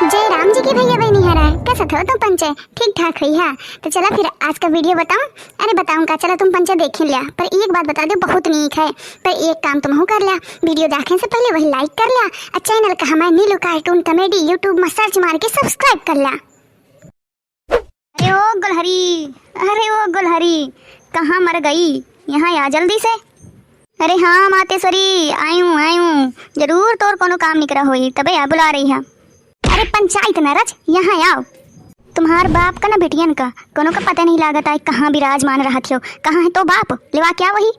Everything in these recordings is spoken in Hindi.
जय राम जी की भैया बहनी हरा कैसा था तुम पंचे ठीक ठाक हुई है। तो चला फिर आज का वीडियो बताऊं। अरे बताऊंगा, चला तुम पंचे देख ही लिया, पर एक बात बता दो बहुत नीक है। पर एक काम तुम हो कर लिया, वीडियो देखने से पहले वही लाइक कर लिया और चैनल का हमारे नीलू कार्टून कॉमेडी यूट्यूब में सर्च मार के सब्सक्राइब कर लिया। अरे ओ गुलहरी कहाँ मर गई, यहाँ आ जल्दी से। अरे हाँ मातेश्वरी आयूं जरूर तोर कोनो काम निकरा हुई तबे आ बुला रही है। अरे पंचायत न रच, यहाँ आओ। तुम्हार बाप का ना बेटियन का कोनो का पता नहीं लागत है कहाँ विराजमान रहा थियो। कहाँ है तो बाप, लेवा क्या वही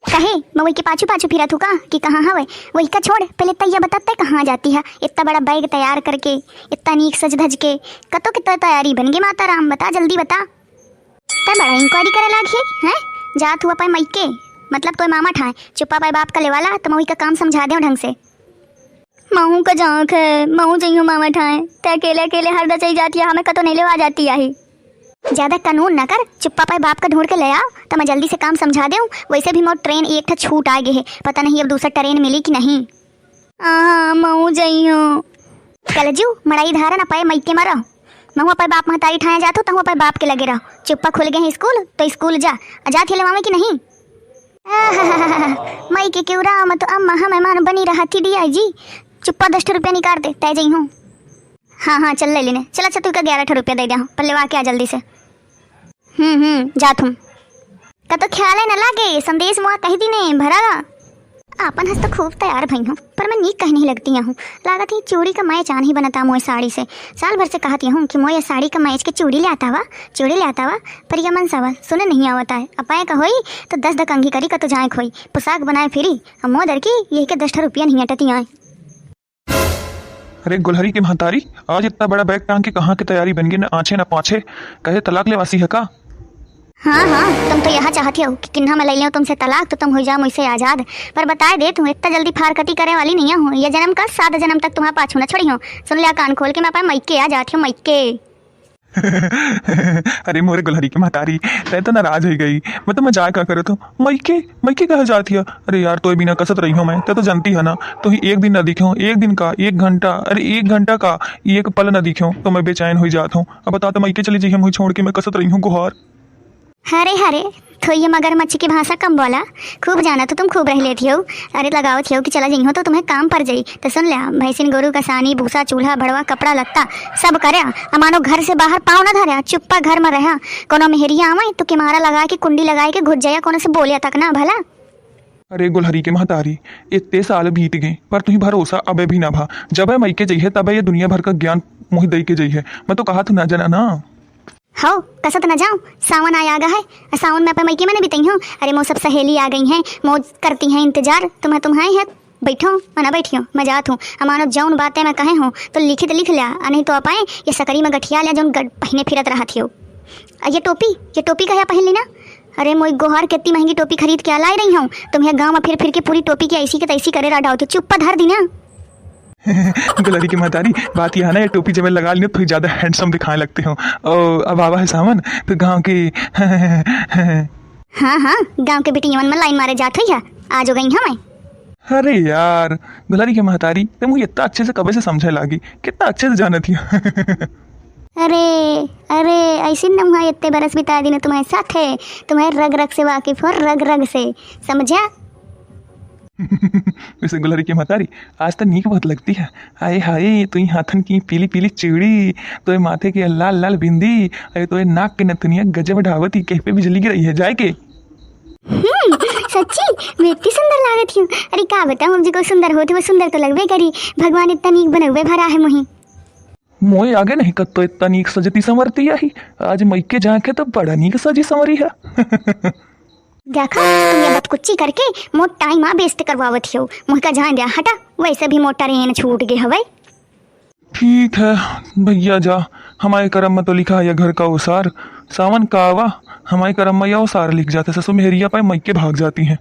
कहे मैं वही के पाछू पाछू फिरा थू का कि कहाँ हवे। वही का छोड़, पहले तैया बताते कहाँ जाती है इतना बड़ा बैग तैयार करके, इतना नीक सज धज के। कतो कितना तैयारी बन गई माता राम, बता जल्दी बता। तब बड़ा इंक्वायरी करे लागी है, जात हुआ पाए मैके मतलब तो मामा ठाए चुप्पा पाए बाप का लेवाला तो मऊई का काम समझा दे ढंग से। महू का जांक है, महू चाहिए मामा ठाए ते अकेले अकेले हर दचाई जाती है, हमें कतो नहीं ले आ जाती है। ज्यादा कानून ना कर, चुप्पा पाए बाप का ढूंढ के ले आओ तो मैं जल्दी से काम समझा दूँ। वैसे भी मोर ट्रेन एक था छूट आ गए है, पता नहीं अब दूसरा ट्रेन मिली कि नहीं। महू चाहिए कल जू मड़ाई धारा ना पाए मैके मरो। महू पाए बाप महतारी ठाया जातो तो पाए बाप के लगे रहो। चुप्पा खुल गए हैं स्कूल तो स्कूल जा थे मामे की नहीं। मई के क्यों राम तो अम्मा हमें मान बनी रहा थी डी आई जी। चुप्पा 10 रुपया निकाल दे तय जई हूँ। हाँ चल ले लेने चला तू का 11 रुपया दे दिया पर लेवा के आ जल्दी से। जा तुम का तो ख्याल है न लागे संदेश मुआ कही दी ने भरा। आपन हंस तो खूब तैयार भई हूँ पर मैं नीक कहीं नहीं लगती हूँ। लागत ही चूड़ी का मैच आन ही बनाता मोए साड़ी से। साल भर से कहती हूँ कि मोए साड़ी का मैच के चूड़ी ले आता वा पर यह मन सवा सुने नहीं आवता है। अपाए का होई तो 10 दकंगी करी का तो जाए खोई पोशाक बनाए फिरी और मोदर की ये के 10 रुपया नहीं अटती आए। अरे गुलहरी की महतारी आज इतना बड़ा बैग टांग के कहाँ की तैयारी बन गई, न आँचे न पाँचे, कहे तलाक लेवासी है का। हाँ तुम तो यहाँ चाहती हो कि किन्हा मैं ले लूँ तुमसे तलाक तो तुम हो जाओ मुझसे आज़ाद। पर बताए दे तुम इतना जल्दी फारकती करे वाली नहीं हूँ। ये जन्म का 7 जन्म तक तुम्हारा पाछू न छोड़ी हूँ। सुन लिया कान खोल के मैं पाए मैके आ जाती हूँ मैके। अरे मोरे गुलहरी की महतारी तय तो नाराज हो गई। मैं तो मजाक का करे तो मैके कहा जाती है। अरे यार तो बिना कसत रही हूँ मैं तो जानती है ना। तो ही एक दिन न दिखे, एक दिन का 1 घंटा, अरे 1 घंटा का 1 पल न दिखे तो मैं बेचैन हो जाता हूँ। अब बता तो मैके चली जाइए, मुझे छोड़ के मैं कसत रही हूँ गुहार। हरे तो ये मगरमच्छ की भाषा कम बोला, खूब जाना तो तुम खूब रह लेती हो। अरे लगाओ थी हो कि चला जाई हो तो तुम्हें काम पर जाई तो सुन लिया भैंसिन गोरू का सानी भूसा चूल्हा भड़वा कपड़ा लत्ता सब करे मानो घर से बाहर पाँव न धरे चुप्पा घर में रहा। कोनो मेहरिया आवे तो किमारा लगा के कुंडी लगाए के घुस जाया कोनो से बोलिया तक ना भला। अरे गुलहरी के महतारी इतने साल बीत गए पर तुही भरोसा अबे भी ना भा। जब है मैके जाइए तब ये दुनिया भर का ज्ञान मुही दई के जाइए। मैं तो कहा तू ना जना ना हो कसत न जाऊँ। सावन आया है, सावन में अपन मैके मैंने बीती हूँ। अरे मो सब सहेली आ गई हैं, मौज करती हैं इंतजार। तुम्हें है बैठो मैं ना बैठी हूँ, मैं जात हूँ। हमारा जौन बातें मैं कहे हूँ तो लिख लिया नहीं तो अपाए ये सकरी में गठिया लिया जौन पहने फिरत रहा थी। ये टोपी कहा पहन ली ना। अरे मोई गोहार कितनी महंगी टोपी खरीद के लाई रही हूँ। तुम्हें गाँव में फिर के पूरी टोपी की ऐसी के तैसी करे रहा होती। चुप्पा धर दी ना। गुलहरी की महतारी बात यह है ना, ये टोपी जब मैं लगा ली तो ज़्यादा हैंडसम दिखाने लगते हो। अब आवा है सावन तो गांव के हाँ गांव के बेटी यमन में लाइन मारे जात हुई है, आज हो गई हूँ मैं। अरे यार गुलहरी की महतारी तुम मुझे इतना अच्छे से कभी से समझे लागी, कितना अच्छे से जाना थी। अरे ऐसी न हुआ इतने बरस बिता दी ना तुम्हारे साथ है। तुम्हें रग रग से वाकिफ हो, रग से समझा। वैसे गुलहरी की महतारी आज तो नीक बहुत लगती है। हाय हाय तो हाथन की पीली पीली चूड़ी, तो माथे की लाल लाल बिंदी, अरे तो नाक के नथुनिया गजब ढावती कहीं पे बिजली गिर है जाए के। सच्ची मैं इतनी सुंदर लागत हूँ। अरे क्या बताऊँ मुझे को सुंदर होती वो सुंदर तो लगवे करी। भगवान इतना नीक बनवे भरा है मुही। मोए आगे नहीं कत तो इतना नीक सजती संवरती है। आज मैके जाके तो बड़ा नीक सजी संवरी है। देखा तुम ये बदकुच्ची करके मोट टाइम आ बेस्ट करवावत हो। मुझ का जान दिया हटा, वैसे भी मोटा रेन छूट गए हवे। ठीक है भैया जा, हमारे कर्म में तो लिखा है घर का उसार। सावन का आवा हमारे कर्म में या उसार लिख जाते, ससु मेहरिया पाए मैके भाग जाती हैं।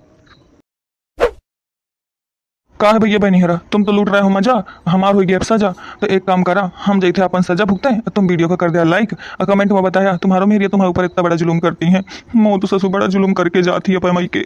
कहा है भैया बहनी हरा तुम तो लूट रहे हो मजा, हमार हो गया सजा। तो एक काम करा हम जैसे अपन सजा भुगते हैं, तुम वीडियो को कर दिया लाइक और कमेंट में बताया तुम्हारा मेहरिया तुम्हारे ऊपर इतना बड़ा जुलूम करती हैं। मो तो ससु बड़ा जुलूम करके जाती है पाए मैके।